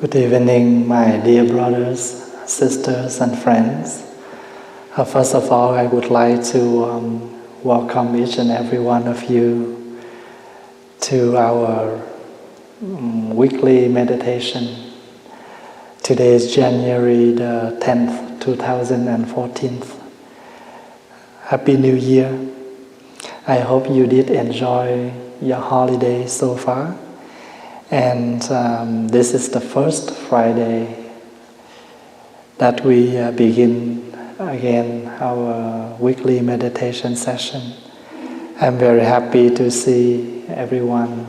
Good evening, my dear brothers, sisters, and friends. First of all, I would like to welcome each and every one of you to our weekly meditation. Today is January the 10th, 2014. Happy New Year. I hope you did enjoy your holiday so far. And this is the first Friday that we begin again our weekly meditation session. I'm very happy to see everyone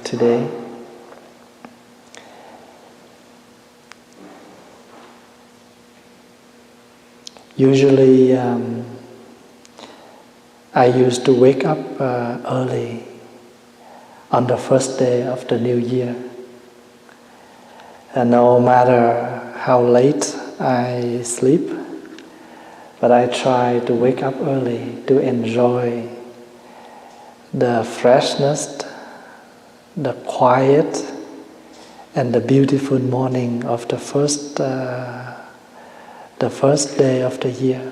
today. Usually I used to wake up early on the first day of the new year. And no matter how late I sleep, but I try to wake up early to enjoy the freshness, the quiet, and the beautiful morning of the first day of the year.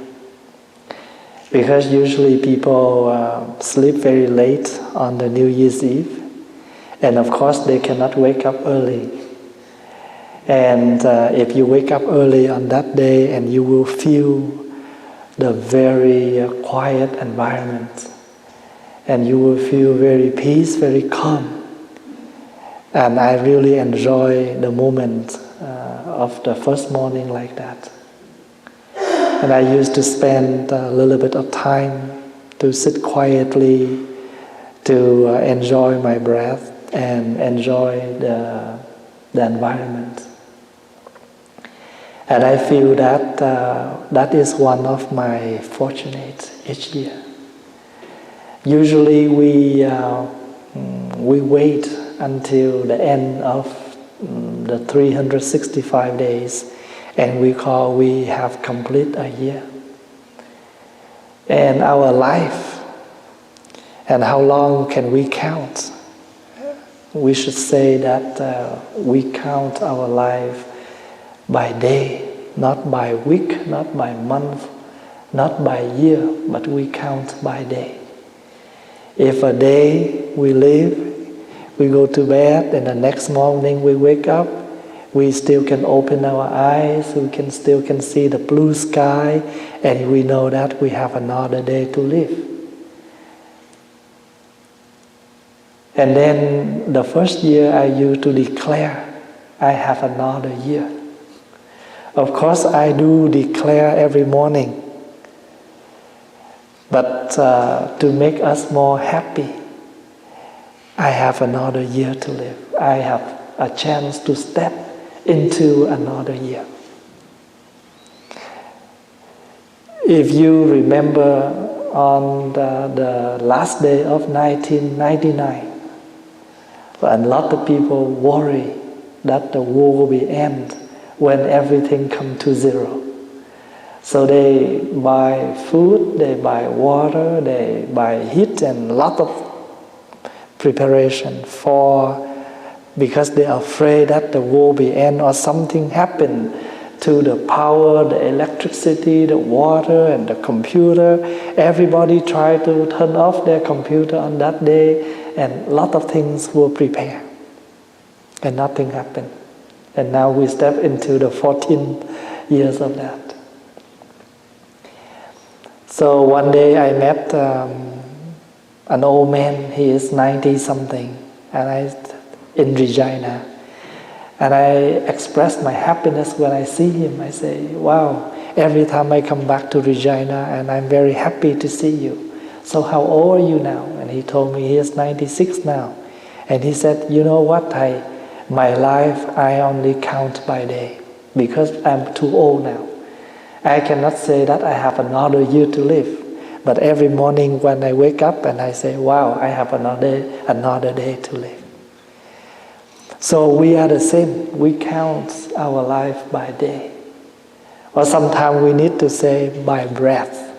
Because usually people sleep very late on the New Year's Eve, and of course they cannot wake up early. And if you wake up early on that day, and you will feel the very quiet environment, and you will feel very peace, very calm. And I really enjoy the moment of the first morning like that. And I used to spend a little bit of time to sit quietly, to enjoy my breath and enjoy the environment. And I feel that that is one of my fortunates each year. Usually we wait until the end of the 365 days, and we have complete a year. And our life, and how long can we count? We should say that we count our life by day, not by week, not by month, not by year, but we count by day. If a day we live, we go to bed, and the next morning we wake up, we still can open our eyes, we can still see the blue sky, and we know that we have another day to live. And then the first year I used to declare, I have another year. Of course I do declare every morning, but to make us more happy, I have another year to live. I have a chance to step into another year. If you remember on the last day of 1999, a lot of people worry that the war will be end when everything comes to zero. So they buy food, they buy water, they buy heat, and a lot of preparation because they are afraid that the war will be end or something happen to the power, the electricity, the water, and the computer. Everybody try to turn off their computer on that day, and a lot of things were prepared, and nothing happened. And now we step into the 14 years of that. So one day I met an old man. He is 90 something, and in Regina, and I expressed my happiness when I see him. I say, wow, every time I come back to Regina, and I'm very happy to see you. So how old are you now? And he told me he is 96 now. And he said, you know what, Thầy? My life, I only count by day, because I'm too old now. I cannot say that I have another year to live. But every morning when I wake up and I say, wow, I have another day to live. So we are the same. We count our life by day. Or sometimes we need to say by breath.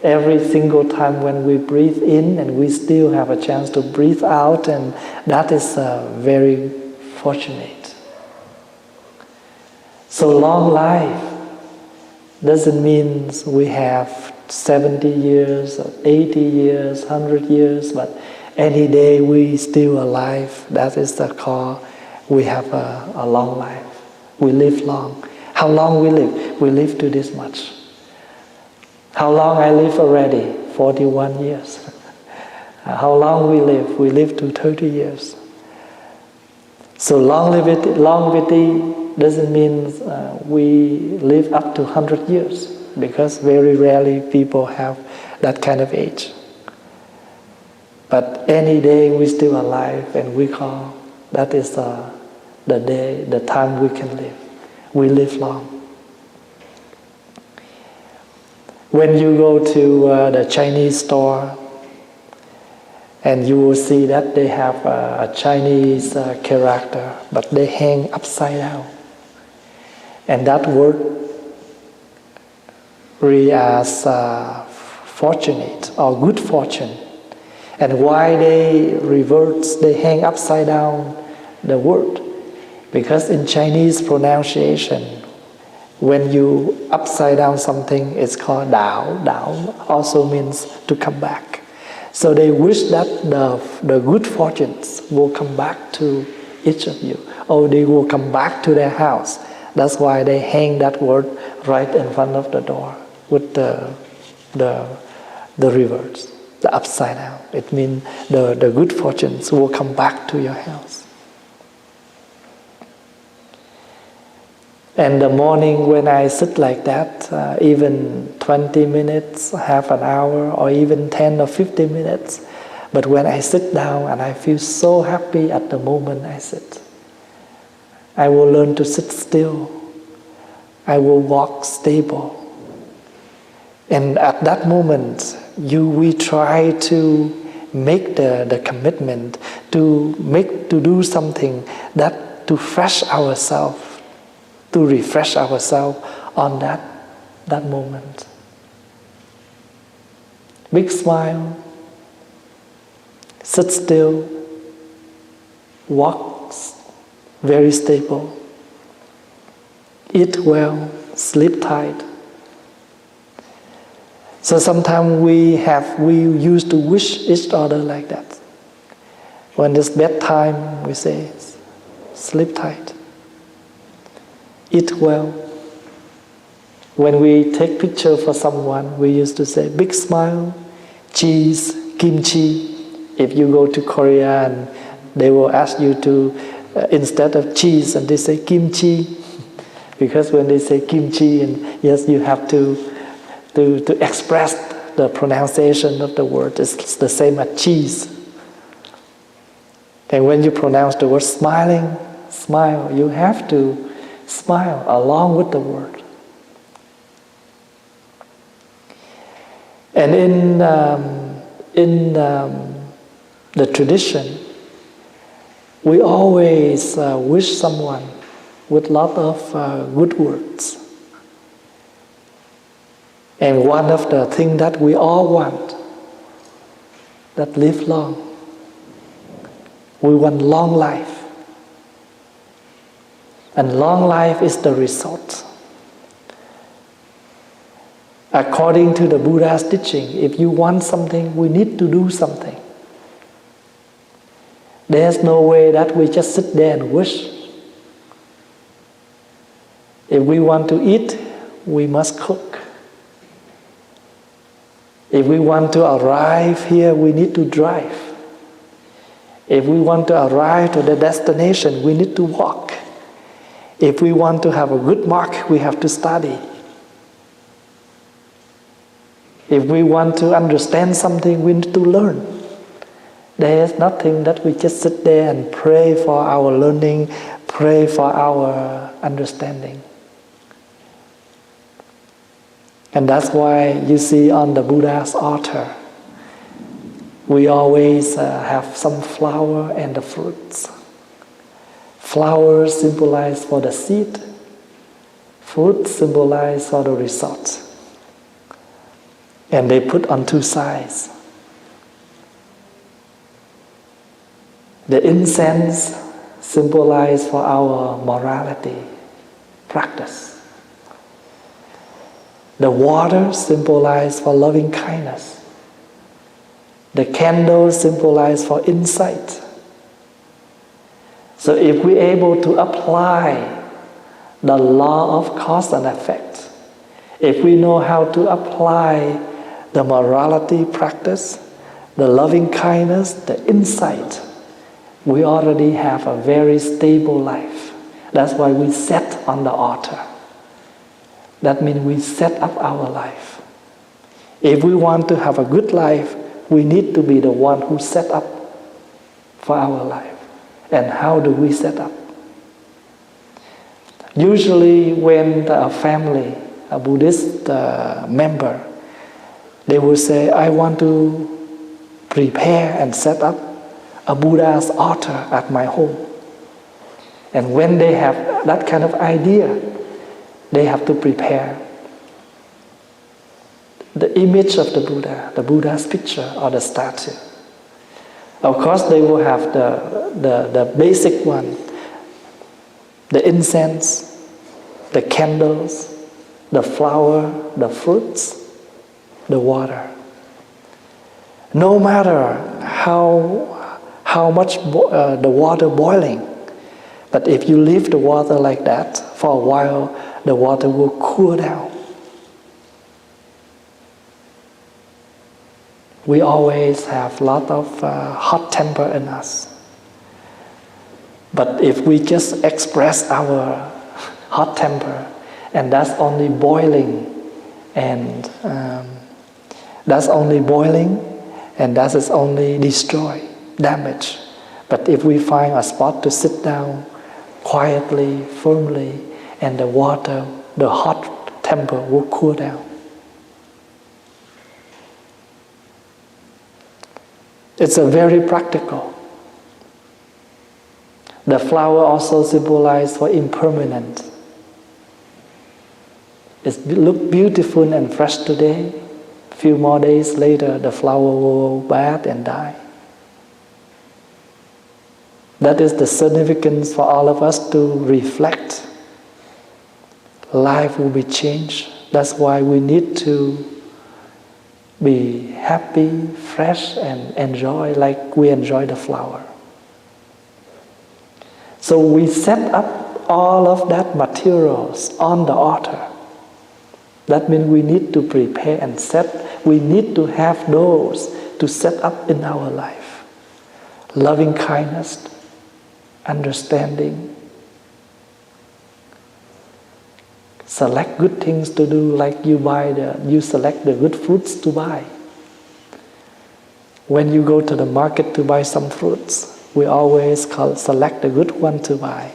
Every single time when we breathe in, and we still have a chance to breathe out, and that is a very fortunate. So long life doesn't mean we have 70 years, or 80 years, 100 years, but any day we still alive, that is the call. We have a long life. We live long. How long we live? We live to this much. How long I live already? 41 years. How long we live? We live to 30 years. So longevity doesn't mean we live up to 100 years, because very rarely people have that kind of age. But any day we're still alive, and we call that is the day, the time we can live. We live long. When you go to the Chinese store, and you will see that they have a Chinese character, but they hang upside down. And that word really as fortunate or good fortune. And why they revert, they hang upside down the word? Because in Chinese pronunciation, when you upside down something, it's called dao. Dao also means to come back. So they wish that the good fortunes will come back to each of you, or they will come back to their house. That's why they hang that word right in front of the door with the reverse, the upside down. It means the good fortunes will come back to your house. And the morning when I sit like that, even 20 minutes, half an hour, or even 10 or 15 minutes, but when I sit down and I feel so happy at the moment I sit, I will learn to sit still. I will walk stable. And at that moment, we try to make the commitment to do something that to refresh ourselves on that moment. Big smile, sit still, walk very stable, eat well, sleep tight. So sometimes we used to wish each other like that. When it's bedtime, we say, sleep tight, eat well. When we take picture for someone, we used to say, big smile, cheese, kimchi. If you go to Korea and they will ask you to, instead of cheese, and they say kimchi. Because when they say kimchi, and yes, you have to express the pronunciation of the word. It's the same as cheese. And when you pronounce the word smiling, smile, you have to smile along with the word. And in the tradition, we always wish someone with a lot of good words. And one of the things that we all want, that live long. We want long life. And long life is the result. According to the Buddha's teaching, if you want something, we need to do something. There's no way that we just sit there and wish. If we want to eat, we must cook. If we want to arrive here, we need to drive. If we want to arrive to the destination, we need to walk. If we want to have a good mark, we have to study. If we want to understand something, we need to learn. There is nothing that we just sit there and pray for our learning, pray for our understanding. And that's why you see on the Buddha's altar, we always have some flower and the fruits. Flowers symbolize for the seed, fruit symbolize for the result. And they put on two sides. The incense symbolize for our morality practice. The water symbolize for loving kindness. The candle symbolize for insight. So if we're able to apply the law of cause and effect, if we know how to apply the morality practice, the loving kindness, the insight, we already have a very stable life. That's why we set on the altar. That means we set up our life. If we want to have a good life, we need to be the one who set up for our life. And how do we set up? Usually when a family, a Buddhist member, they will say, I want to prepare and set up a Buddha's altar at my home. And when they have that kind of idea, they have to prepare the image of the Buddha's picture or the statue. Of course, they will have the basic one, the incense, the candles, the flower, the fruits, the water. No matter how much the water boiling, but if you leave the water like that for a while, the water will cool down. We always have a lot of hot temper in us. But if we just express our hot temper, and that's only boiling, and that is only destroy, damage. But if we find a spot to sit down quietly, firmly, and the water, the hot temper will cool down. It's a very practical. The flower also symbolizes for impermanence. It looks beautiful and fresh today. A few more days later, the flower will go bad and die. That is the significance for all of us to reflect. Life will be changed. That's why we need to be happy, fresh, and enjoy like we enjoy the flower. So we set up all of that materials on the altar. That means we need to prepare and set. We need to have those to set up in our life. Loving kindness, understanding. Select good things to do, like you select the good fruits to buy. When you go to the market to buy some fruits, we always select the good one to buy.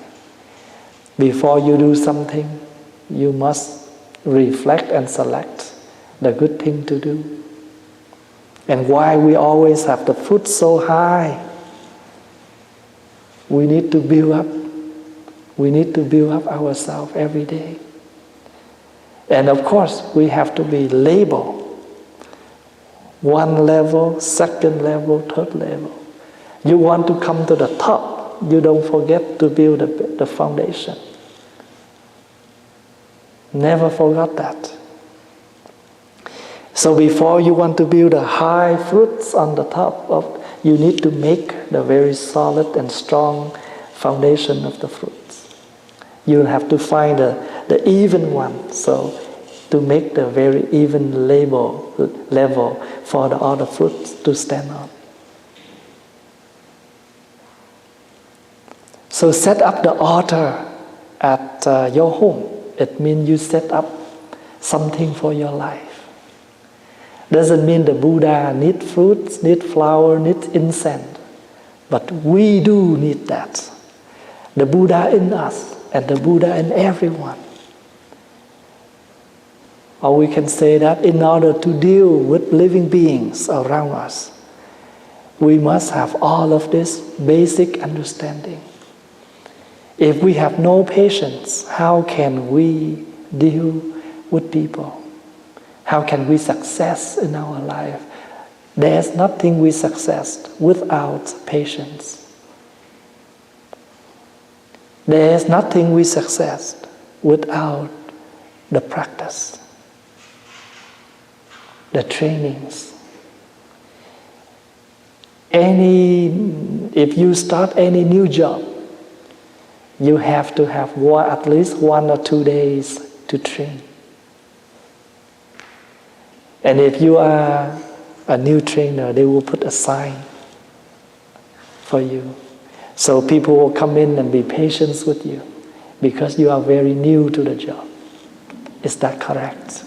Before you do something, you must reflect and select the good thing to do. And why we always have the fruit so high? We need to build up. We need to build up ourselves every day. And of course, we have to be labeled. One level, second level, third level. You want to come to the top, you don't forget to build the foundation. Never forget that. So before you want to build the high fruits on the top of, you need to make the very solid and strong foundation of the fruits. You have to find the even one, so to make the very even level for the other fruits to stand on. So set up the altar at your home. It means you set up something for your life. Doesn't mean the Buddha need fruits, need flower, need incense. But we do need that. The Buddha in us and the Buddha in everyone. Or we can say that in order to deal with living beings around us, we must have all of this basic understanding. If we have no patience, how can we deal with people? How can we success in our life? There's nothing we success without patience. There is nothing we success without the practice, the trainings. If you start any new job, you have to have at least 1 or 2 days to train. And if you are a new trainer, they will put a sign for you. So people will come in and be patient with you because you are very new to the job. Is that correct?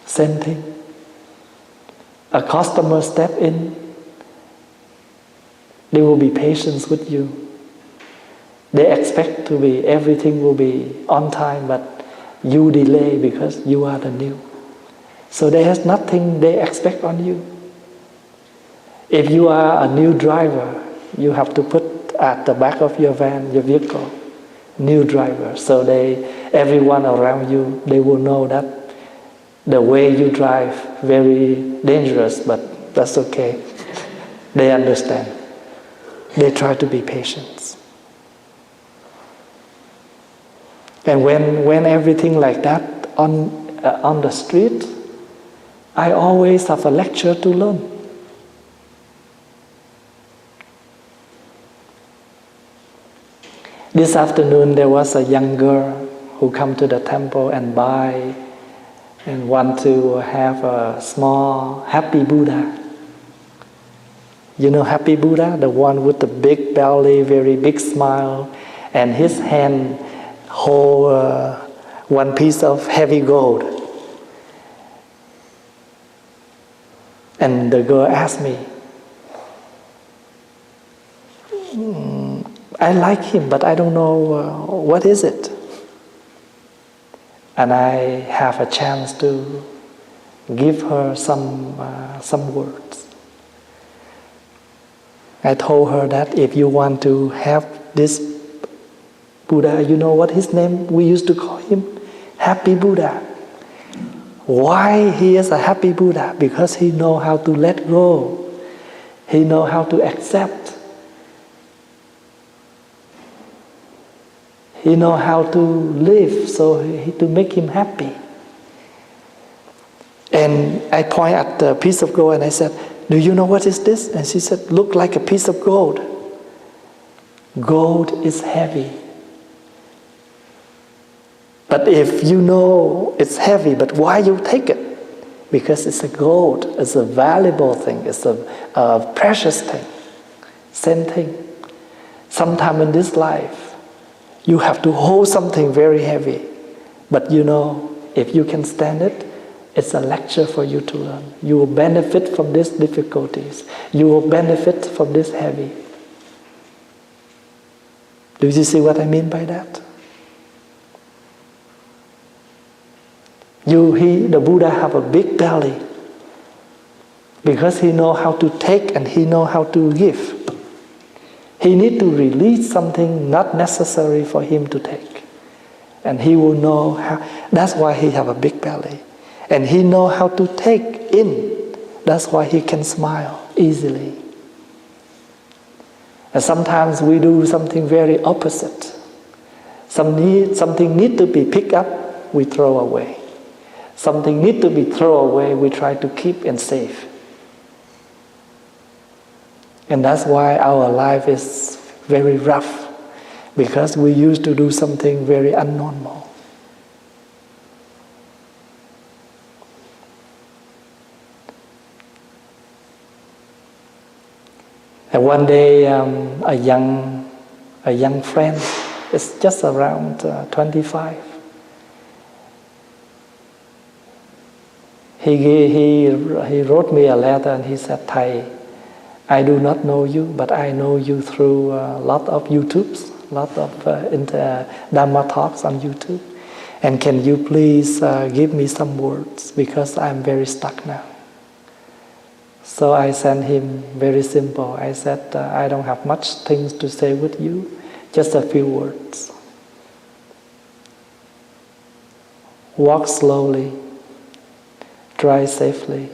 Same thing. A customer step in, they will be patient with you. They expect to be, everything will be on time, but you delay because you are the new. So there is nothing they expect on you. If you are a new driver, you have to put at the back of your van, your vehicle, new driver. So everyone around you, they will know that the way you drive, very dangerous, but that's okay. They understand. They try to be patient. And when everything like that on the street, I always have a lecture to learn. This afternoon there was a young girl who come to the temple and buy and want to have a small happy Buddha. You know happy Buddha? The one with the big belly, very big smile, and his hand hold one piece of heavy gold. And the girl asked me, I like him, but I don't know what is it. And I have a chance to give her some words. I told her that if you want to have this Buddha, you know what his name, we used to call him? Happy Buddha. Why he is a happy Buddha? Because he knows how to let go. He knows how to accept. He knows how to live, so to make him happy. And I point at the piece of gold and I said, do you know what is this? And she said, look like a piece of gold. Gold is heavy. But if you know it's heavy, but why you take it? Because it's a gold, it's a valuable thing, it's a precious thing. Same thing. Sometime in this life, you have to hold something very heavy. But you know, if you can stand it, it's a lecture for you to learn. You will benefit from these difficulties. You will benefit from this heavy. Do you see what I mean by that? The Buddha have a big belly because he know how to take and he know how to give. He need to release something not necessary for him to take. And he will know how, that's why he have a big belly. And he know how to take in. That's why he can smile easily. And sometimes we do something very opposite. Something need to be picked up, we throw away. Something need to be thrown away, we try to keep and save. And that's why our life is very rough, because we used to do something very abnormal. And one day, a young friend, it's just around 25. He wrote me a letter and he said, Thầy, I do not know you, but I know you through a lot of YouTubes, lot of Dhamma talks on YouTube. And can you please give me some words, because I'm very stuck now. So I sent him very simple. I said, I don't have much things to say with you, just a few words. Walk slowly, drive safely,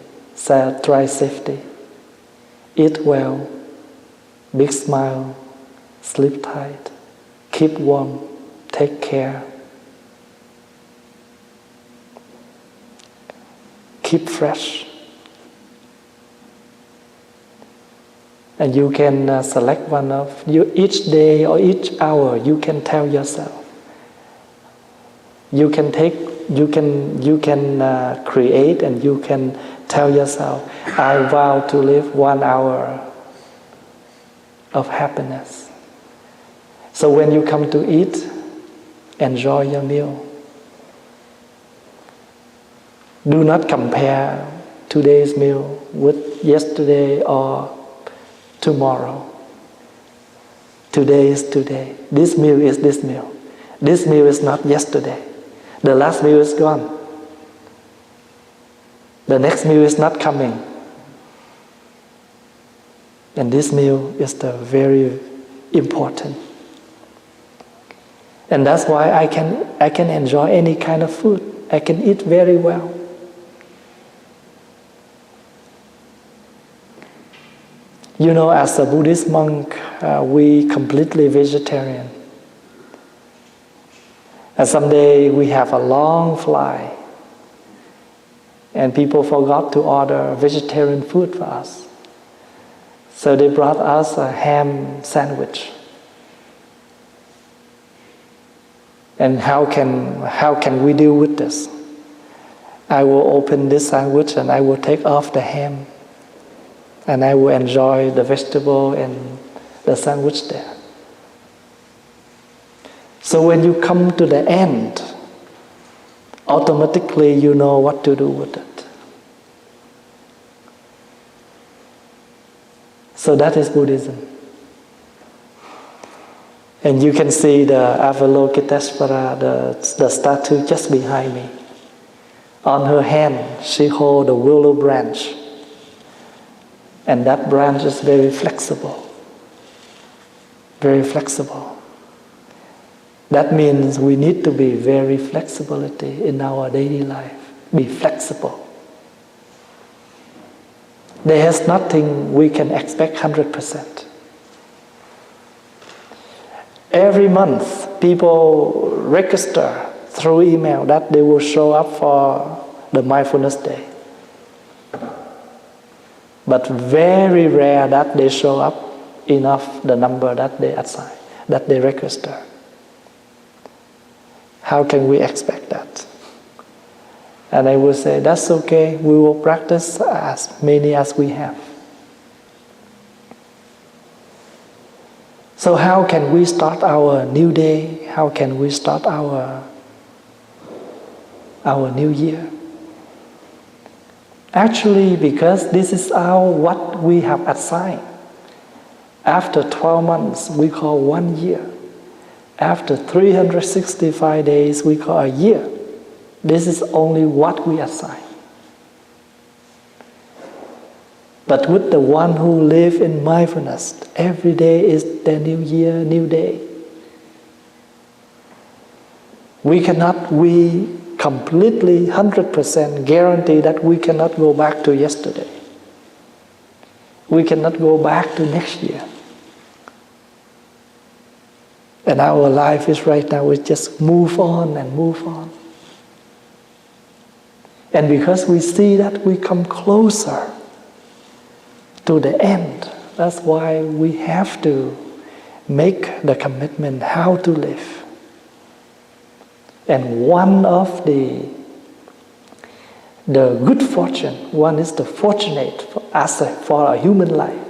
eat well, big smile, sleep tight, keep warm, take care, keep fresh. And you can select one of you each day or each hour. You can tell yourself. You can create, and you can tell yourself, I vow to live 1 hour of happiness. So when you come to eat, enjoy your meal. Do not compare today's meal with yesterday or tomorrow. Today is today. This meal is this meal. This meal is not yesterday. The last meal is gone. The next meal is not coming. And this meal is the very important. And that's why I can enjoy any kind of food. I can eat very well. You know, as a Buddhist monk, we completely vegetarian. And someday we have a long flight, and people forgot to order vegetarian food for us. So they brought us a ham sandwich. And how can we deal with this? I will open this sandwich and I will take off the ham, and I will enjoy the vegetable and the sandwich there. So when you come to the end, automatically you know what to do with it. So that is Buddhism. And you can see the Avalokiteshvara, the statue just behind me. On her hand, she holds a willow branch. And that branch is very flexible. Very flexible. That means we need to be very flexibility in our daily life. Be flexible. There is nothing we can expect 100%. Every month, people register through email that they will show up for the mindfulness day. But very rare that they show up enough the number that they assign, that they register. How can we expect that? And I will say, that's okay, we will practice as many as we have. So how can we start our new day? How can we start our new year? Actually, because this is what we have assigned. After 12 months, we call 1 year. After 365 days, we call a year. This is only what we assign. But with the one who live in mindfulness, every day is the new year, new day. We completely 100% guarantee that we cannot go back to yesterday. We cannot go back to next year. And our life is right now, we just move on and move on. And because we see that, we come closer to the end. That's why we have to make the commitment how to live. And one of the good fortune, one is the fortunate for a human life,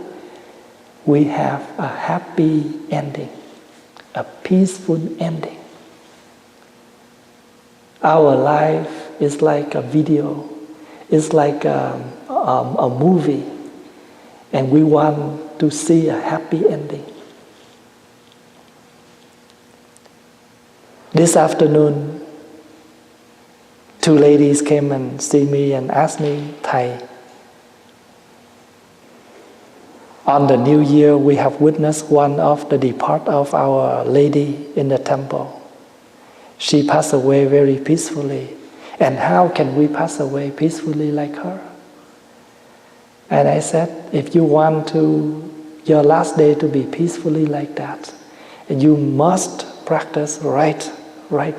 we have a happy ending. A peaceful ending. Our life is like a video. It's like a movie. And we want to see a happy ending. This afternoon, 2 ladies came and see me and asked me, Thầy, on the new year, we have witnessed one of the depart of our lady in the temple. She passed away very peacefully. And how can we pass away peacefully like her? And I said, if you want your last day to be peacefully like that, You must practice right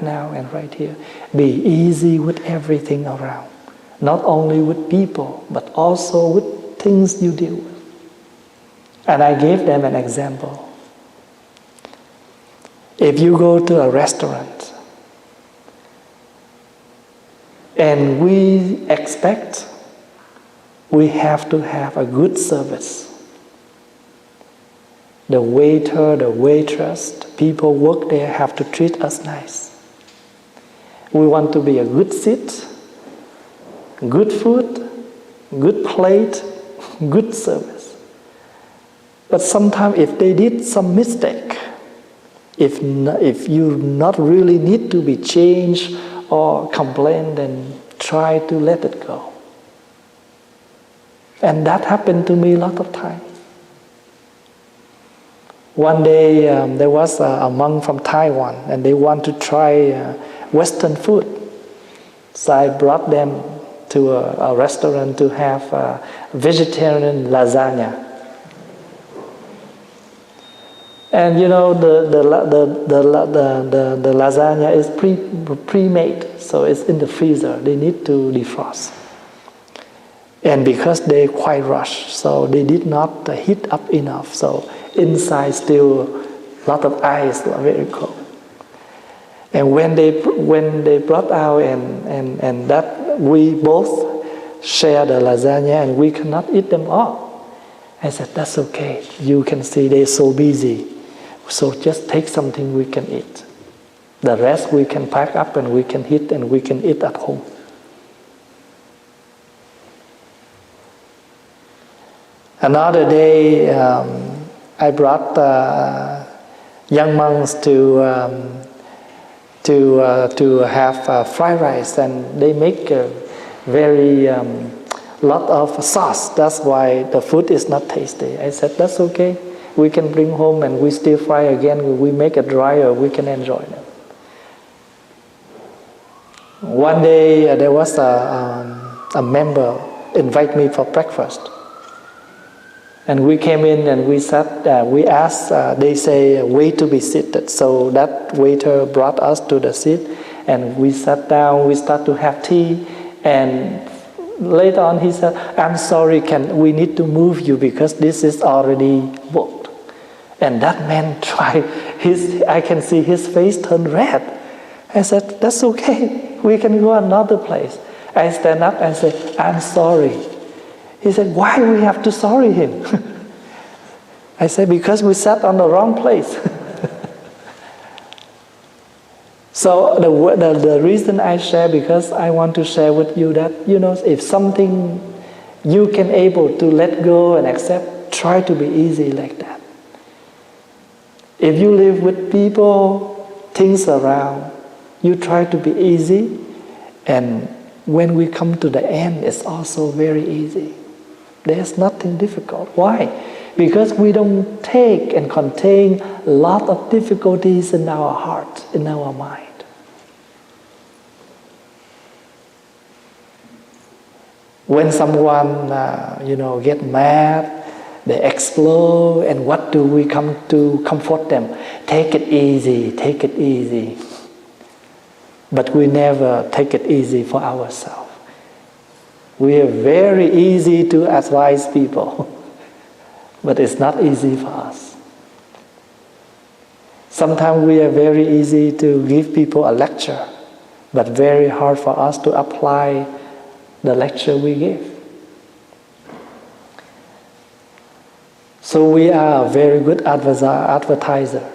now and right here. Be easy with everything around. Not only with people, but also with things you deal with. And I gave them an example. If you go to a restaurant and we expect we have to have a good service, the waiter, the waitress, the people work there have to treat us nice. We want to be a good seat, good food, good plate, good service. But sometimes if they did some mistake, if you not really need to be changed or complain, then try to let it go. And that happened to me a lot of times. One day there was a monk from Taiwan and they want to try Western food. So I brought them to a restaurant to have vegetarian lasagna. And you know the lasagna is pre-made, so it's in the freezer. They need to defrost. And because they quite rushed, so they did not heat up enough. So inside still a lot of ice, very cold. And when they brought out and that we both share the lasagna and we cannot eat them all. I said, that's okay. You can see they're so busy. So just take something we can eat. The rest we can pack up and we can heat and we can eat at home. Another day, I brought young monks to have fried rice, and they make a very lot of sauce. That's why the food is not tasty. I said, that's okay. We can bring home and we still fry again. We make it drier. We can enjoy them. One day there was a member invite me for breakfast. And we came in and we sat, we asked, they say, way to be seated. So that waiter brought us to the seat and we sat down, we start to have tea. And later on he said, I'm sorry, we need to move you because this is already booked. And that man tried, I can see his face turn red. I said, that's okay, we can go another place. I stand up and say, I'm sorry. He said, why we have to sorry him? I said, because we sat on the wrong place. So the reason I share, because I want to share with you that, you know, if something you can able to let go and accept, try to be easy like that. If you live with people, things around, you try to be easy, and when we come to the end, it's also very easy. There's nothing difficult. Why? Because we don't take and contain a lot of difficulties in our heart, in our mind. When someone, get mad, they explode, and what do we come to comfort them? Take it easy, take it easy. But we never take it easy for ourselves. We are very easy to advise people, but it's not easy for us. Sometimes we are very easy to give people a lecture, but very hard for us to apply the lecture we give. So we are a very good advertiser.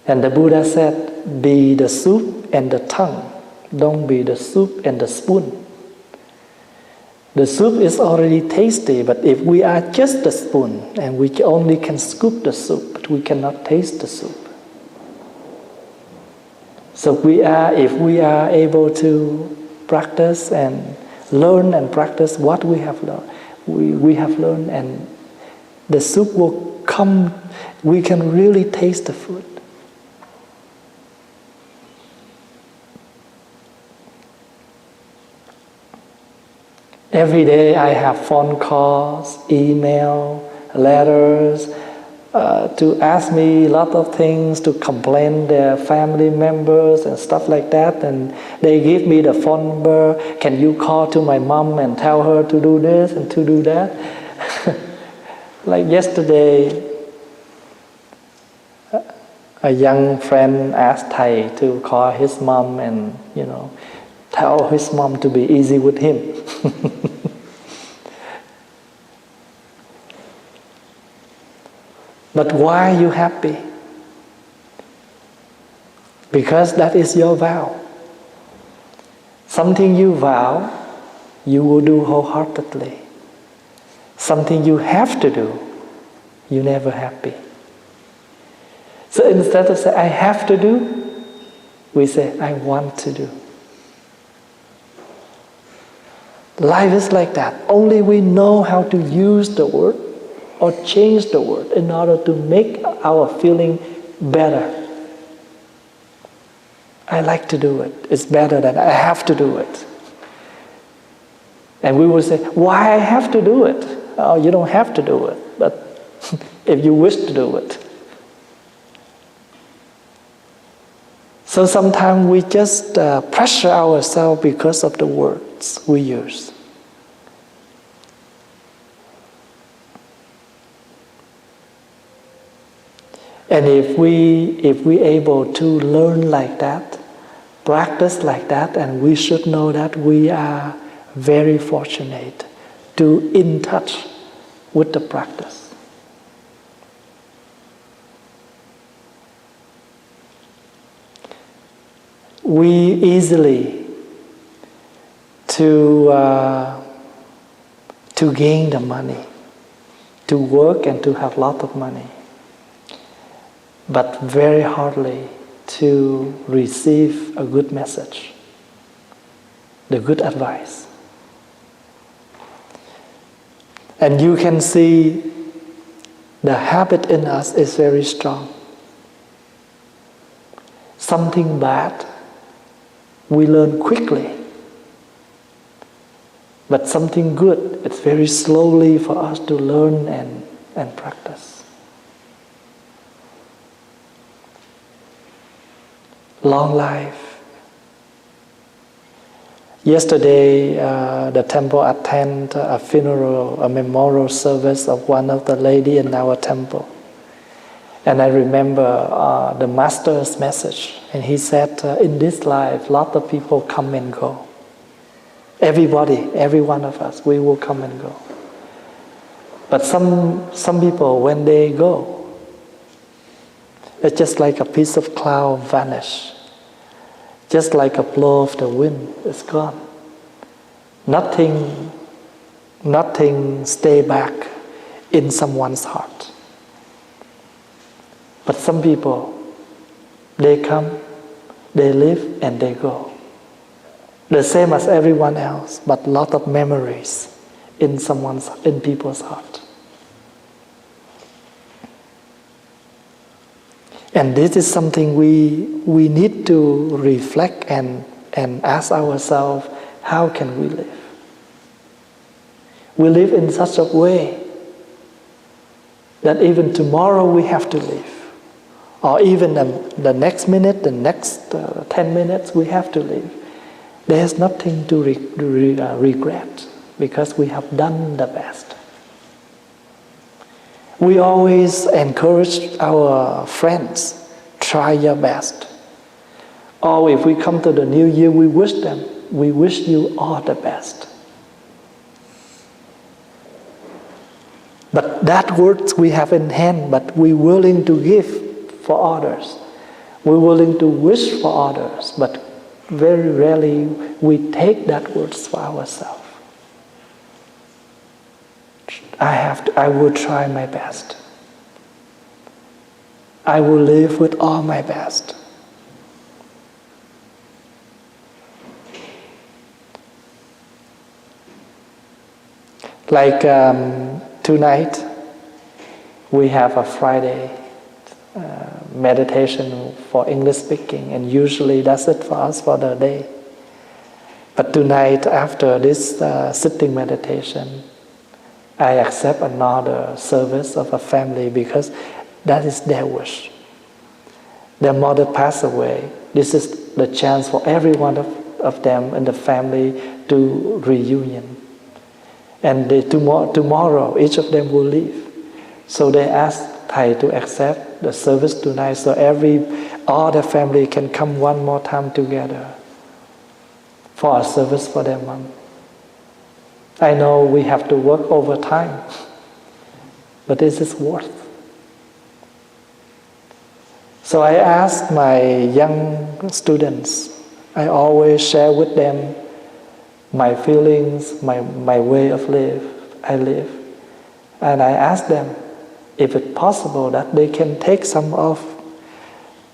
And the Buddha said, be the soup and the tongue. Don't be the soup and the spoon. The soup is already tasty, but if we are just the spoon and we only can scoop the soup, but we cannot taste the soup. So if we are able to practice and learn and practice what we have learned, we have learned, and the soup will come, we can really taste the food. Every day I have phone calls, email, letters, to ask me a lot of things, to complain their family members and stuff like that. And they give me the phone number. Can you call to my mom and tell her to do this and to do that? Like yesterday, a young friend asked Thầy to call his mom and, tell his mom to be easy with him. But why are you happy? Because that is your vow. Something you vow, you will do wholeheartedly. Something you have to do, you're never happy. So instead of saying, I have to do, we say, I want to do. Life is like that. Only we know how to use the word or change the word in order to make our feeling better. I like to do it. It's better than I have to do it. And we will say, why I have to do it? Oh, you don't have to do it, but if you wish to do it. So sometimes we just pressure ourselves because of the words we use. And if we able to learn like that, practice like that, and we should know that we are very fortunate to in touch with the practice. We easily to gain the money, to work and to have a lot of money, but very hardly to receive a good message, the good advice. And you can see the habit in us is very strong. Something bad, we learn quickly. But something good, it's very slowly for us to learn and practice. Long life. Yesterday, the temple attended a funeral, a memorial service of one of the lady in our temple. And I remember the master's message. And he said, in this life, a lot of people come and go. Everybody, every one of us, we will come and go. But some people, when they go, it's just like a piece of cloud vanish. Just like a blow of the wind, it's gone. Nothing stay back in someone's heart. But some people, they come, they live, and they go. The same as everyone else, but a lot of memories in people's heart. And this is something we need to reflect and ask ourselves, how can we live? We live in such a way that even tomorrow we have to live. Or even the next minute, the next 10 minutes, we have to live. There's nothing to regret because we have done the best. We always encourage our friends, try your best. Or if we come to the new year, we wish you all the best. But that words we have in hand, but we're willing to give for others. We're willing to wish for others, but very rarely we take that words for ourselves. I will try my best. I will live with all my best. Like tonight, we have a Friday meditation for English speaking, and usually that's it for us for the day. But tonight, after this sitting meditation, I accept another service of a family because That is their wish. Their mother passed away. This is the chance for every one of them in the family to reunion. And tomorrow, each of them will leave. So they asked Thầy to accept the service tonight so all the family can come one more time together for a service for their mom. I know we have to work overtime, but this is worth. So I asked my young students, I always share with them my feelings, my way of I live. And I asked them if it's possible that they can take some of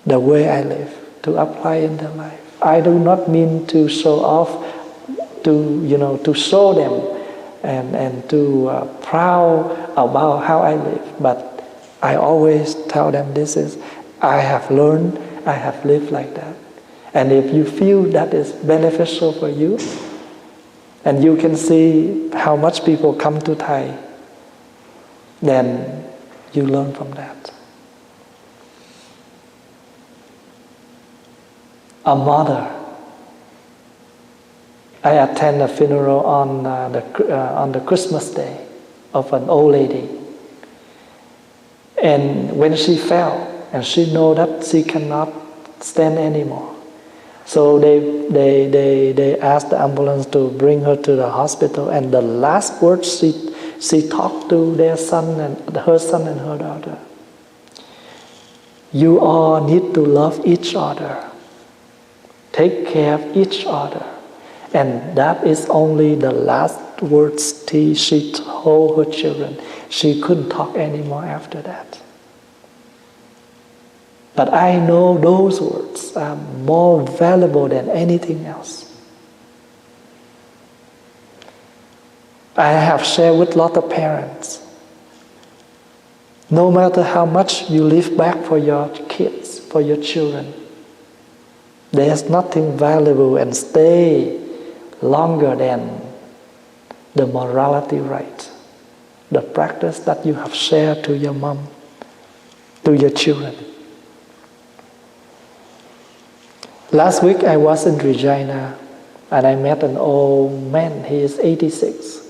the way I live to apply in their life. I do not mean to show off, to show them and to proud about how I live. But I always tell them I have learned, I have lived like that. And if you feel that is beneficial for you, and you can see how much people come to Thầy, then you learn from that. A mother. I attend a funeral on the Christmas day of an old lady. And when she fell, and she know that she cannot stand anymore, so they asked the ambulance to bring her to the hospital. And the last words she talked to their son and her daughter. You all need to love each other, take care of each other. And that is only the last words she told her children. She couldn't talk anymore after that. But I know those words are more valuable than anything else. I have shared with a lot of parents. No matter how much you live back for your kids, for your children, there's nothing valuable and stay longer than the morality right, the practice that you have shared to your mom, to your children. Last week I was in Regina and I met an old man. He is 86.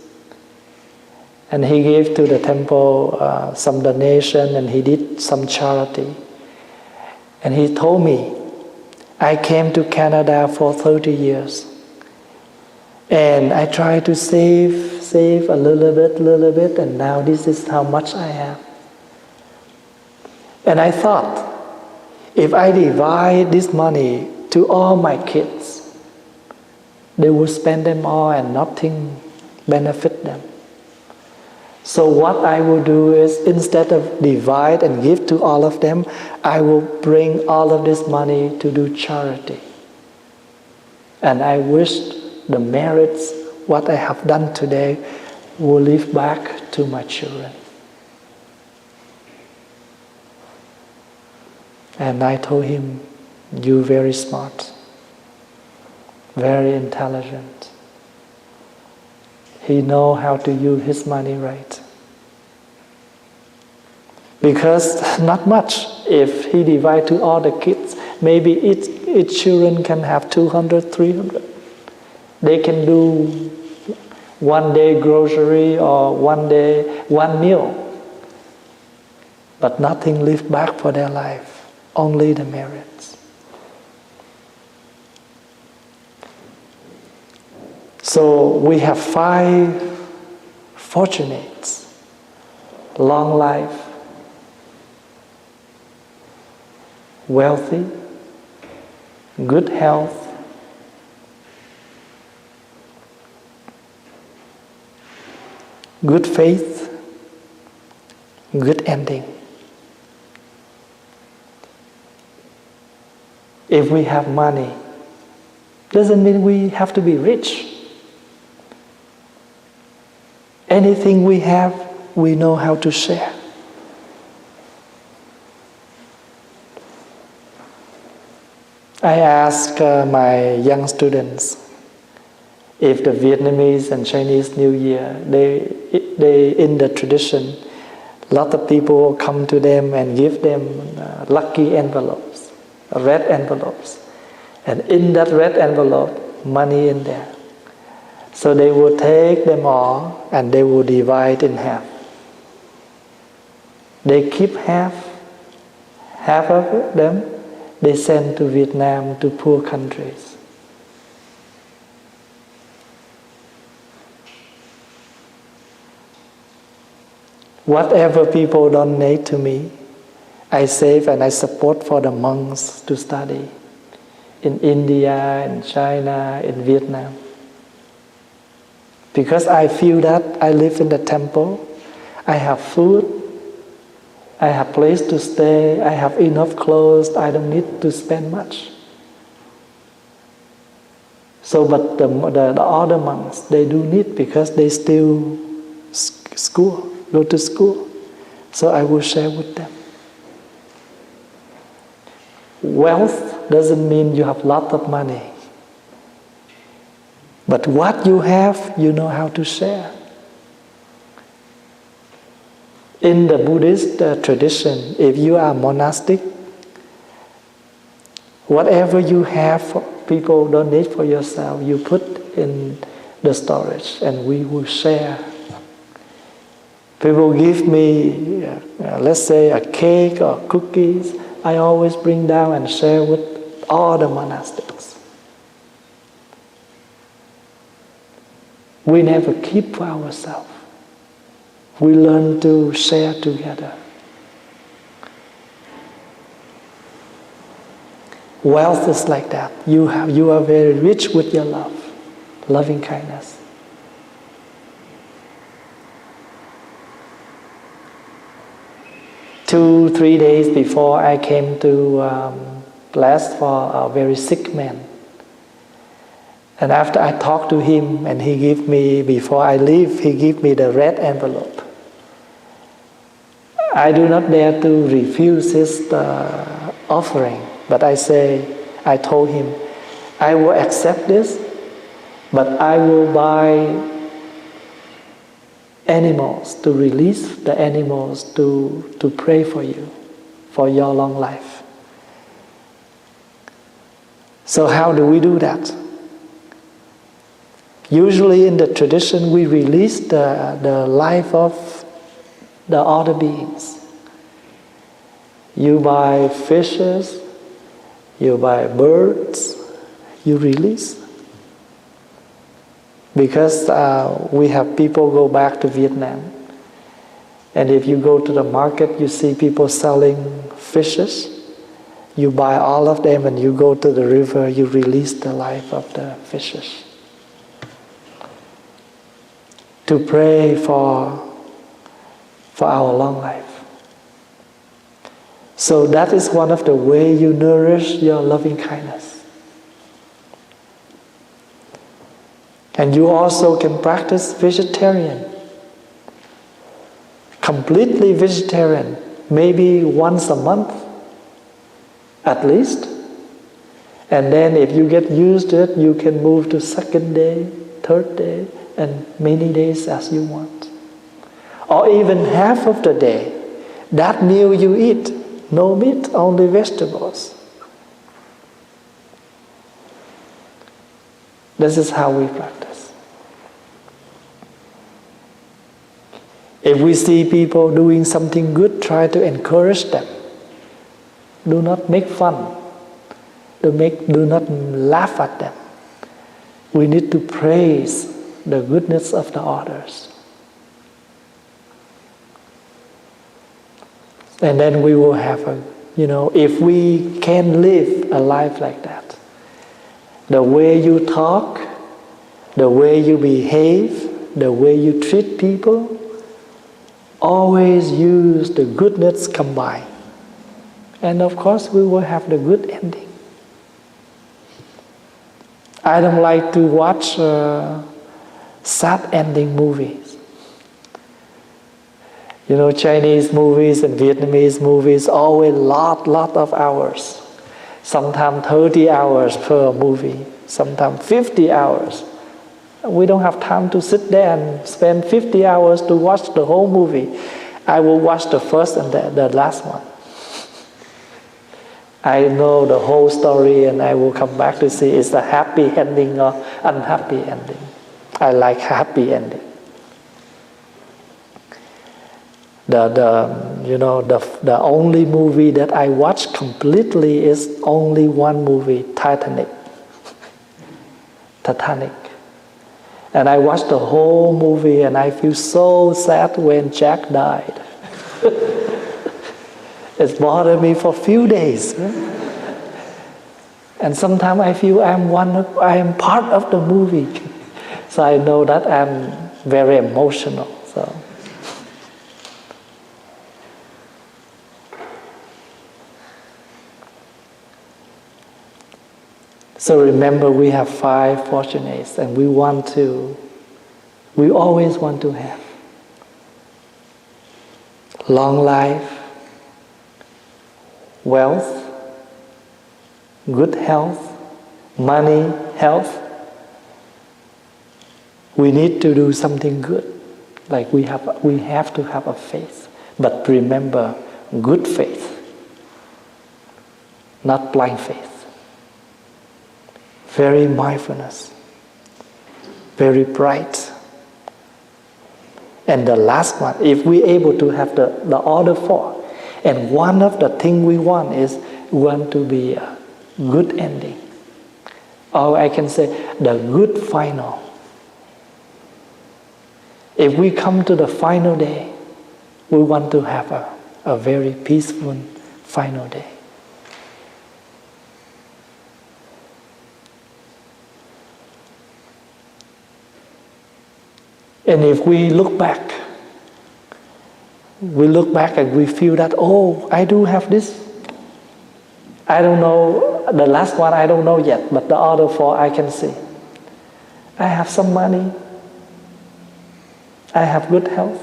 And he gave to the temple some donation and he did some charity. And he told me, I came to Canada for 30 years. And I tried to save a little bit, and now this is how much I have. And I thought, if I divide this money to all my kids, they will spend them all and nothing benefit them. So what I will do is, instead of divide and give to all of them, I will bring all of this money to do charity. And I wish the merits, what I have done today, will live back to my children. And I told him, you're very smart, very intelligent. He knows how to use his money right. Because not much. If he divide to all the kids, maybe each children can have 200, 300. They can do one day grocery or one meal. But nothing left back for their life, only the merits. So we have 5 fortunates: long life, wealthy, good health, good faith, good ending. If we have money, doesn't mean we have to be rich. Anything we have, we know how to share. I ask my young students if the Vietnamese and Chinese New Year, they in the tradition, A lot of people come to them and give them lucky envelopes, red envelopes. And in that red envelope, money in there. So they will take them all and they will divide in half. They keep half of them, they send to Vietnam, to poor countries. Whatever people donate to me, I save and I support for the monks to study in India, in China, in Vietnam. Because I feel that I live in the temple, I have food, I have place to stay, I have enough clothes, I don't need to spend much. So, but the other monks, they do need because they still go to school. So I will share with them. Wealth doesn't mean you have a lot of money. But what you have, you know how to share. In the Buddhist tradition, if you are monastic, whatever you have, people donate for yourself, you put in the storage and we will share. People give me, let's say, a cake or cookies. I always bring down and share with all the monastics. We never keep for ourselves. We learn to share together. Wealth is like that. You are very rich with your love, loving kindness. Two, 3 days before I came to bless for a very sick man. And after I talked to him and he gave me, before I leave, he gave me the red envelope. I do not dare to refuse his offering, but I told him, I will accept this, but I will buy animals, to release the animals to pray for you, for your long life. So how do we do that? Usually in the tradition we release the life of the other beings. You buy fishes, you buy birds, you release. Because we have people go back to Vietnam. And if you go to the market, you see people selling fishes. You buy all of them and you go to the river, you release the life of the fishes. To pray for our long life. So that is one of the ways you nourish your loving kindness. And you also can practice vegetarian. Completely vegetarian. Maybe once a month, at least. And then if you get used to it, you can move to second day, third day, and many days as you want. Or even half of the day. That meal you eat, no meat, only vegetables. This is how we practice. If we see people doing something good, try to encourage them. Do not make fun. Do not laugh at them. We need to praise the goodness of the others. And then we will have if we can live a life like that, the way you talk, the way you behave, the way you treat people, always use the goodness combined. And of course we will have the good ending. I don't like to watch sad ending movies. Chinese movies and Vietnamese movies always lot of hours. Sometimes 30 hours per movie. Sometimes 50 hours. We don't have time to sit there and spend 50 hours to watch the whole movie. I will watch the first and the last one. I know the whole story and I will come back to see it's a happy ending or unhappy ending. I like happy ending. The only movie that I watch completely is only one movie, Titanic. And I watched the whole movie and I feel so sad when Jack died. It bothered me for a few days. And sometimes I feel I am part of the movie. So I know that I'm very emotional. So remember, we have 5 fortunates, and we always want to have long life, wealth, good health, money, health. We need to do something good. Like we have to have a faith. But remember, good faith, not blind faith. Very mindfulness, very bright. And the last one, if we're able to have the other 4, and one of the things we want is we want to be a good ending. Or I can say the good final. If we come to the final day, we want to have a very peaceful final day. And if we look back and we feel that, oh, I do have this. I don't know, the last one I don't know yet, but the other 4 I can see. I have some money. I have good health.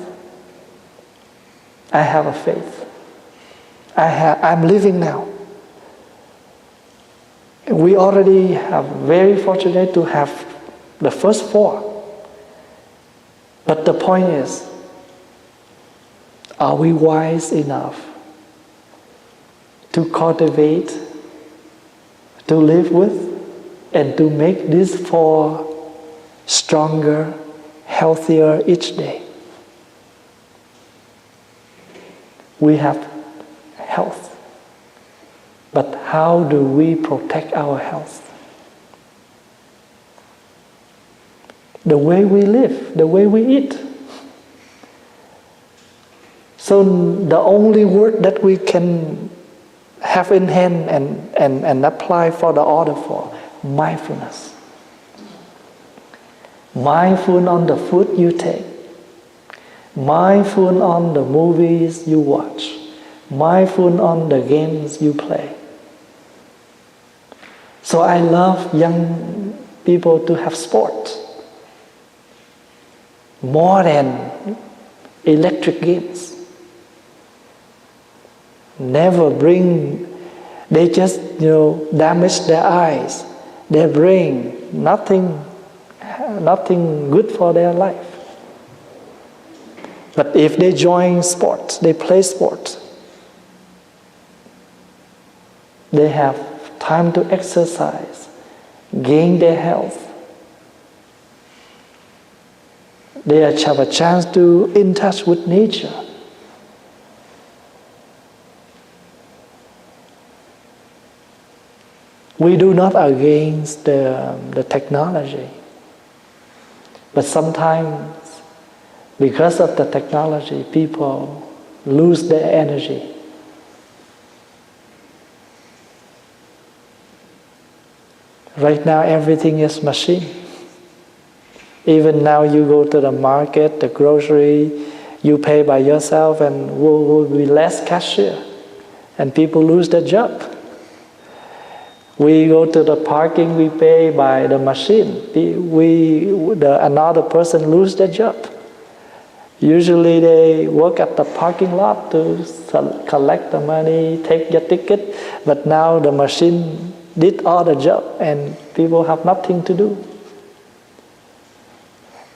I have a faith. I'm living now. We already have very fortunate to have the first 4. But the point is, are we wise enough to cultivate, to live with, and to make these 4 stronger, healthier each day? We have health, but how do we protect our health? The way we live, the way we eat. So the only word that we can have in hand and apply for the other 4, mindfulness. Mindful on the food you take. Mindful on the movies you watch. Mindful on the games you play. So I love young people to have sport. More than electric games. They just damage their eyes, their brain, nothing good for their life. But if they join sports, they play sports, they have time to exercise, gain their health. They have a chance to in touch with nature. We do not against the technology. But sometimes, because of the technology, people lose their energy. Right now, everything is machine. Even now you go to the market, the grocery, you pay by yourself and will be less cashier. And people lose their job. We go to the parking, we pay by the machine. Another person lose their job. Usually they work at the parking lot to collect the money, take your ticket. But now the machine did all the job and people have nothing to do.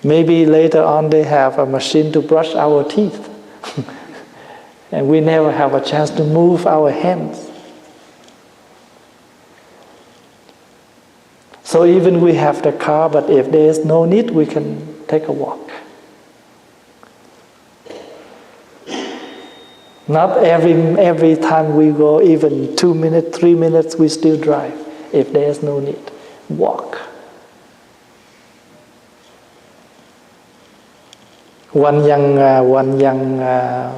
Maybe later on they have a machine to brush our teeth. And we never have a chance to move our hands. So even we have the car, but if there is no need, we can take a walk. Not every time we go, even 2 minutes, 3 minutes, we still drive. If there is no need, walk. One young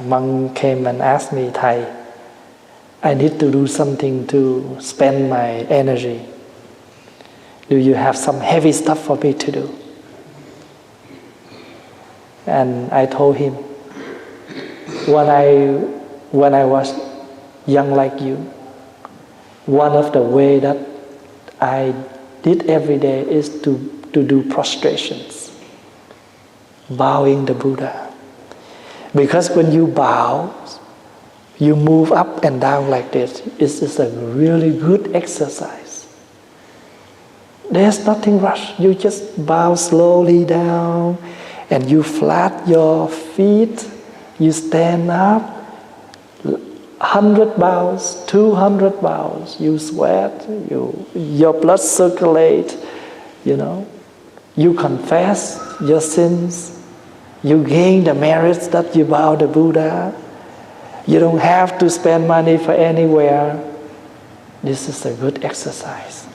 monk came and asked me, Thầy, I need to do something to spend my energy. Do you have some heavy stuff for me to do? And I told him, when I was young like you, one of the way that I did every day is to do prostrations, bowing the Buddha. Because when you bow, you move up and down like this. It's just a really good exercise. There's nothing rush. You just bow slowly down and you flat your feet. You stand up, 100 bows, 200 bows. You sweat, your blood circulate, You confess your sins. You gain the merits that you bow the Buddha. You don't have to spend money for anywhere. This is a good exercise.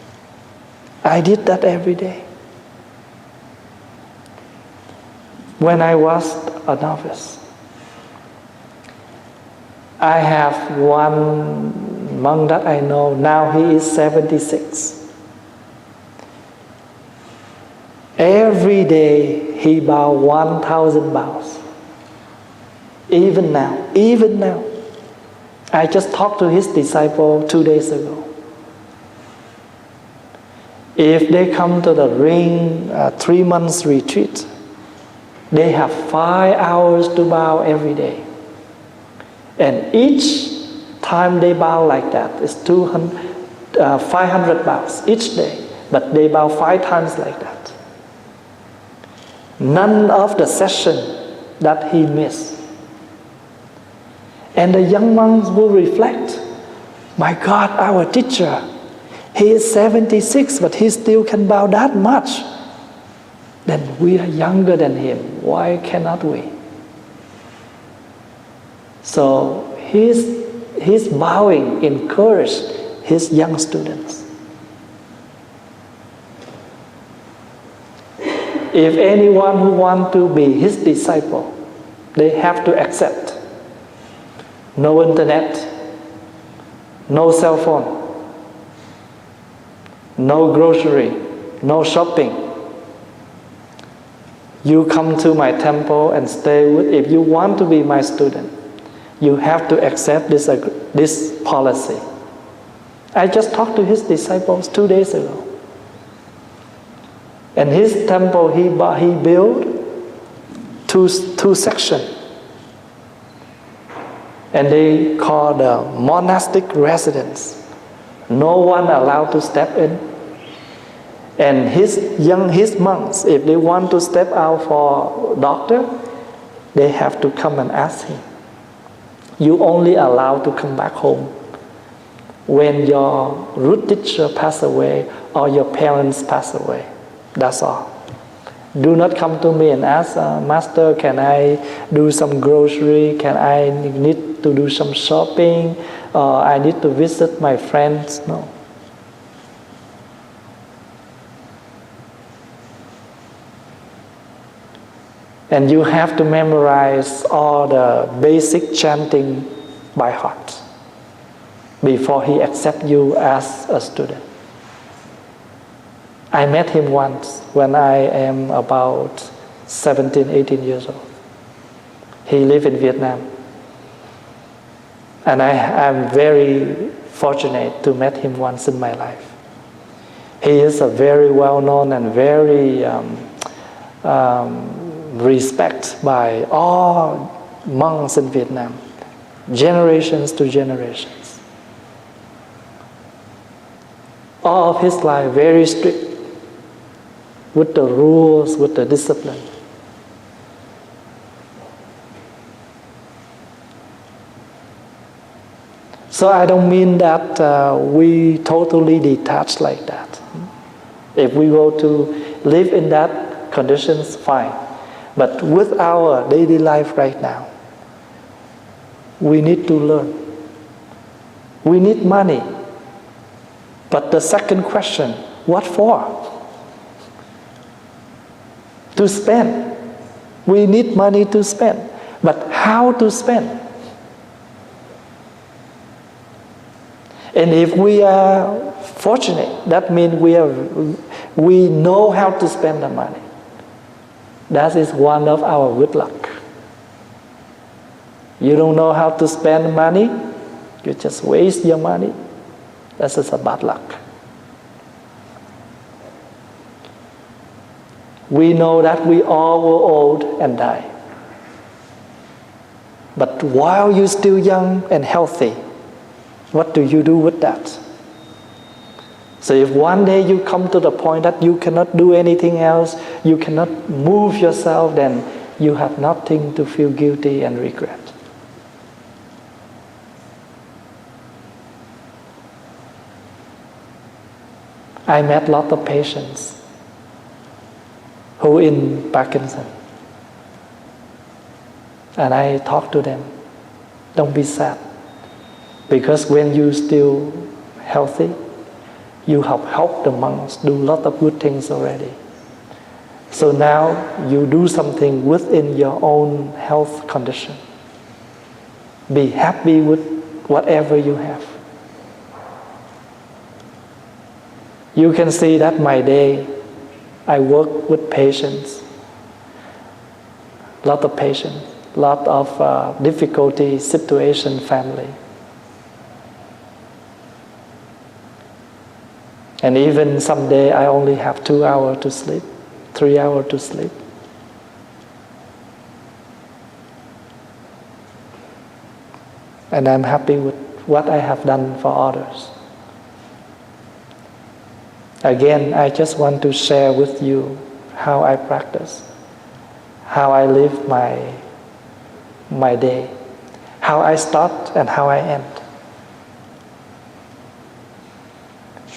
I did that every day. When I was a novice, I have one monk that I know, now he is 76. Every day he bow 1,000 bows. Even now. I just talked to his disciple 2 days ago. If they come to the ring 3 months retreat, they have 5 hours to bow every day. And each time they bow like that is 500 bows each day. But they bow 5 times like that. None of the session that he missed. And the young monks will reflect, my God, our teacher, he is 76, but he still can bow that much. Then we are younger than him. Why cannot we? So his bowing encouraged his young students. If anyone who wants to be his disciple, they have to accept no internet, no cell phone, no grocery, no shopping. You come to my temple and stay with. If you want to be my student, you have to accept this policy. I just talked to his disciples 2 days ago. And his temple, he built two sections. And they call the monastic residence. No one allowed to step in. And his monks, if they want to step out for doctor, they have to come and ask him. You only allowed to come back home when your root teacher passed away or your parents passed away. That's all. Do not come to me and ask, Master, can I do some grocery? Can I need to do some shopping? Or I need to visit my friends? No. And you have to memorize all the basic chanting by heart before he accepts you as a student. I met him once when I am about 17, 18 years old. He lived in Vietnam. And I am very fortunate to meet him once in my life. He is a very well-known and very respected by all monks in Vietnam, generations to generations. All of his life very strict with the rules, with the discipline. So I don't mean that we totally detach like that. If we go to live in that conditions, fine. But with our daily life right now, we need to learn. We need money. But the second question, what for? To spend. We need money to spend. But how to spend? And if we are fortunate, that means we know how to spend the money. That is one of our good luck. You don't know how to spend money, you just waste your money. That is a bad luck. We know that we all will old and die. But while you're still young and healthy, what do you do with that? So if one day you come to the point that you cannot do anything else, you cannot move yourself, then you have nothing to feel guilty and regret. I met a lot of patients who in Parkinson. And I talk to them, don't be sad. Because when you're still healthy, you have helped the monks do a lot of good things already. So now you do something within your own health condition. Be happy with whatever you have. You can see that my day, I work with patients, a lot of patients, a lot of difficulty situation, family. And even someday I only have 2 hours to sleep, 3 hours to sleep. And I'm happy with what I have done for others. Again, I just want to share with you how I practice, how I live my day, how I start and how I end.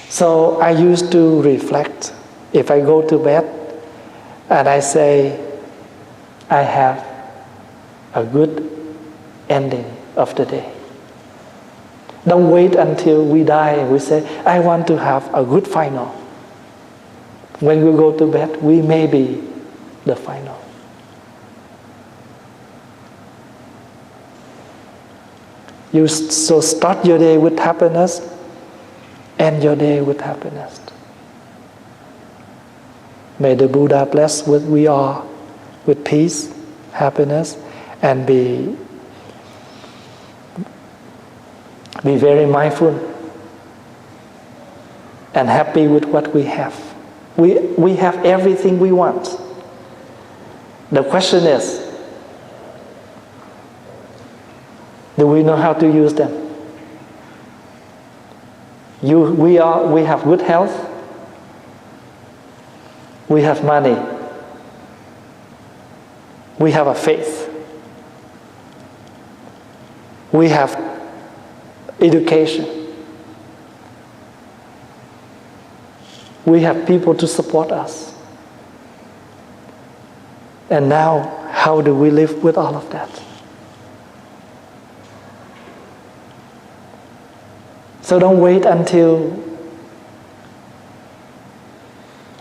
So I used to reflect. If I go to bed and I say, I have a good ending of the day. Don't wait until we die and we say, I want to have a good final. When we go to bed, we may be the final. So start your day with happiness, end your day with happiness. May the Buddha bless what we are with peace, happiness, and be very mindful and happy with what we have. We have everything we want. The question is, do we know how to use them? We have good health. We have money. We have a faith. We have education. We have people to support us. And now, how do we live with all of that? So don't wait until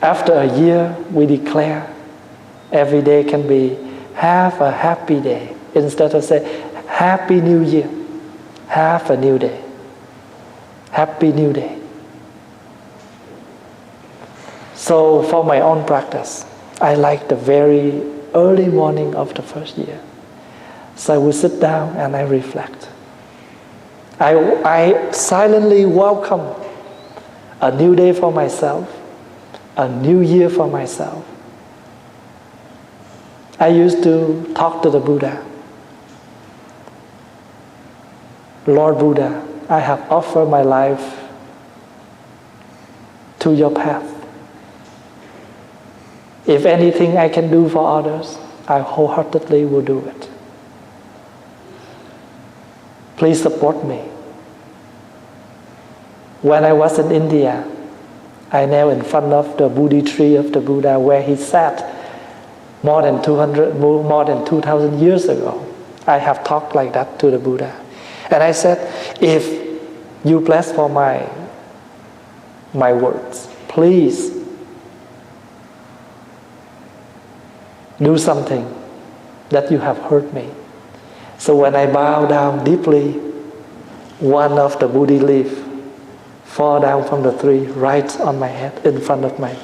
after a year we declare every day can be have a happy day. Instead of say, Happy New Year, have a new day. Happy New Day. So for my own practice, I like the very early morning of the first year. So I will sit down and I reflect. I silently welcome a new day for myself, a new year for myself. I used to talk to the Buddha. Lord Buddha, I have offered my life to your path. If anything I can do for others, I wholeheartedly will do it. Please support me. When I was in India, I knelt in front of the Bodhi tree of the Buddha where he sat more than 2,000 years ago. I have talked like that to the Buddha. And I said, if you bless for my words, please do something that you have heard me. So when I bow down deeply, one of the Bodhi leaf fall down from the tree right on my head, in front of me.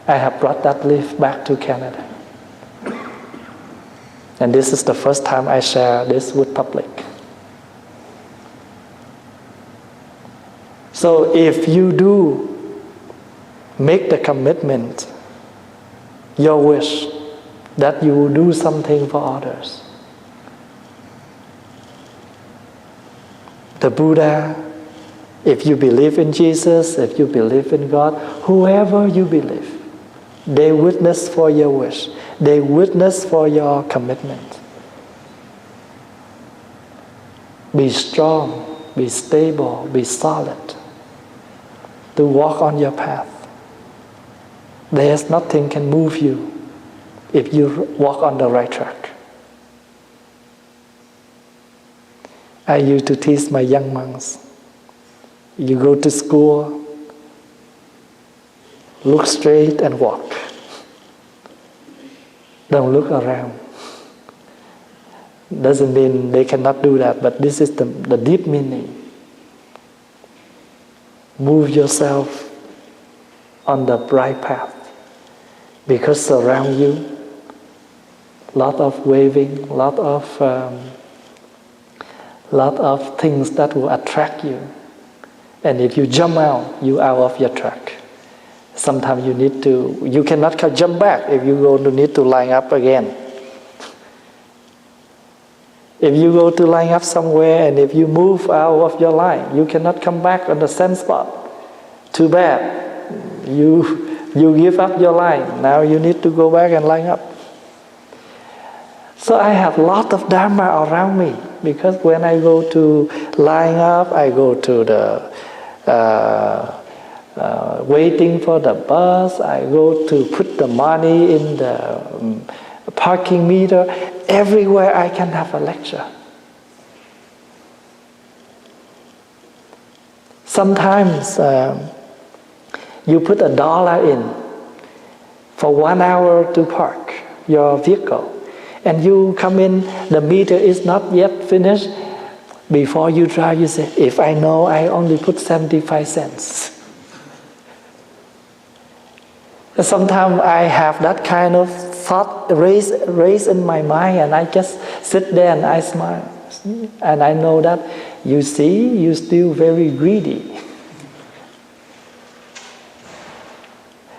I have brought that leaf back to Canada. And this is the first time I share this with public. So if you do make the commitment, your wish, that you will do something for others, the Buddha, if you believe in Jesus, if you believe in God, whoever you believe, they witness for your wish. They witness for your commitment. Be strong, be stable, be solid to walk on your path. There's nothing can move you if you walk on the right track. I used to teach my young monks. You go to school, look straight and walk. Don't look around. Doesn't mean they cannot do that, but this is the deep meaning. Move yourself on the right path, because surround you, lot of waving, lot of things that will attract you. And if you jump out, you out of your track. Sometimes you cannot jump back if you go to need to line up again. If you go to line up somewhere and if you move out of your line, you cannot come back on the same spot. Too bad. You give up your line. Now you need to go back and line up. So I have a lot of Dharma around me, because when I go to line up, I go to the waiting for the bus, I go to put the money in the parking meter. Everywhere I can have a lecture. Sometimes you put $1 in for 1 hour to park your vehicle, and you come in, the meter is not yet finished. Before you drive, you say, if I know I only put 75 cents. Sometimes I have that kind of thought raised in my mind, and I just sit there and I smile. And I know that, you see, you're still very greedy.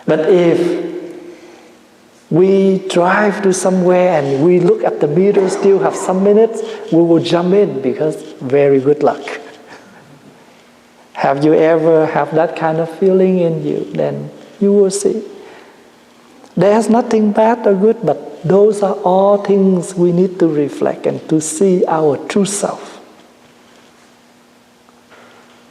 But if we drive to somewhere and we look at the meter, still have some minutes, we will jump in, because very good luck. Have you ever have that kind of feeling in you? Then you will see. There's nothing bad or good, but those are all things we need to reflect and to see our true self.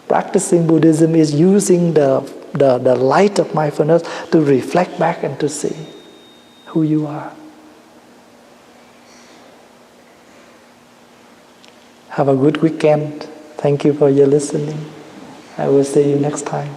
Practicing Buddhism is using the light of mindfulness to reflect back and to see who you are. Have a good weekend. Thank you for your listening. I will see you next time.